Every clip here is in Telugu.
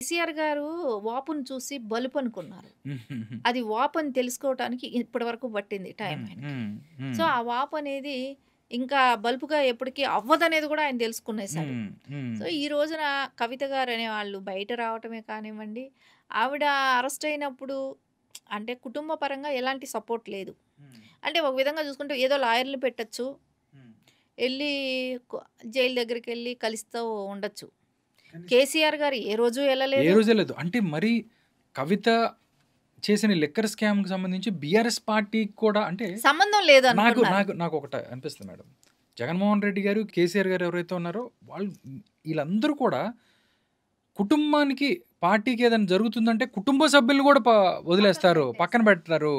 కేసీఆర్ గారు వాపుని చూసి బలుపనుకున్నారు. హుహుహు. అది వాపని తెలుసుకోవటానికి ఇప్పటి వరకు పట్టింది టైం హ్మ్. ఆయనకి. హ్మ్. సో, హ్మ్. ఆ వాపనేది ఇంకా బలుపుగా ఎప్పటికి అవ్వదనేది గూడా ఆయన తెలుసుకునేసాడు. హ్మ్. హ్మ్. సో, ఈ రోజున కవిత గారనే వాళ్ళు బయట రావటమే కానివ్వండి, ఆవిడ అరెస్ట్ అయినప్పుడు అంటే కుటుంబ పరంగా ఎలాంటి సపోర్ట్ లేదు. హ్మ్. అంటే ఒక విధంగా చూసుకుంటే ఏదో లాయర్‌లు పెట్టొచ్చు. హ్మ్. ఎళ్లి కొ జైలు దగ్గరికెళ్లి కలుస్తూ ఉండొచ్చు. కానీ కేసీఆర్ గారు ఏ రోజు ఏ ఎళ్ళలేదు. రోజే లేదు. అంటే మరి కవిత చేసిన లిక్కర్ స్కామ్‌కి సంబంధించి బీఆర్ఎస్ పార్టీకి కూడా అంటే సంబంధం నాకు లేదనుకున్నారు. నాకు నాకొకటి అనిపిస్తుంది మేడం. జగన్మోహన్ రెడ్డి గారు, కేసీఆర్ గారు ఎవరైతే ఉన్నారో వాళ్ళు ఈళ్ళందరూ కూడా కుటుంబానికి, పార్టీకి ఏదైనా జరుగుతుందంటే కుటుంబ సభ్యులను కూడా పక్కన వదిలేస్తారు. పక్కన పెట్టేస్తారు. పెడతారు.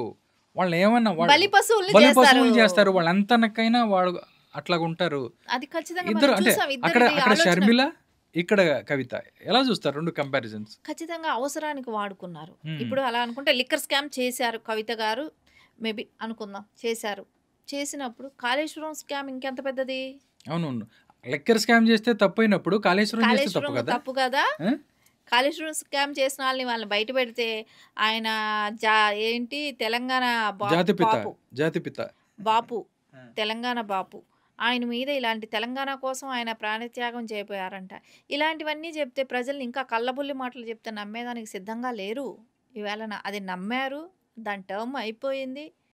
వాళ్ళనేమన్నా వాళ్ళు బలి పశువుల్ని బలి చేస్తారు. పశువులు చేస్తారు. వాళ్ళెంతనకైనా వాళ్ళు అట్లాగుంటారు. అది ఖచ్చితంగా మనం ఇద్దరు అంటే చూసాం. అక్కడ ఇద్దరిది అక్కడ ఆలోచన షర్మిల, ఇక్కడ కవిత. ఎలా చూస్తారు 2 కంపారిజన్స్? ఖచ్చితంగా అవసరానికి వాడుకున్నారు. హ్మ్. ఇప్పుడు అలా అనుకుంటే లిక్కర్ స్కామ్ చేశారు కవిత గారు. మేబీ అనుకుందాం చేశారు. చేసినప్పుడు కాళేశ్వరం స్కామ్ ఇంకెంత పెద్దది? అవునవును. లిక్కర్ స్కామ్ చేస్తే తప్పయినప్పుడు కాళేశ్వరం చేస్తే తప్పు కాళేశ్వరం కదా! తప్పు కదా! ఆ! కాళేశ్వరం స్కామ్ చేసిన వాళ్ళని బయట పెడితే ఆయన జా ఏంటి తెలంగాణ జాతిపిత, బాపు. జాతిపిత. బాపు. ఆ! తెలంగాణ బాపు. ఆయన మీద ఇలాంటి తెలంగాణ కోసం ఆయన ప్రాణత్యాగం చేయబోయారంట. ఇలాంటివన్నీ చెప్తే ప్రజల్ని ఇంకా కల్లబుల్లి మాటలు చెప్తే నమ్మేదానికి సిద్ధంగా లేరు. ఈవేళ అది నమ్మారు. దాని టర్మ్ అయిపోయింది.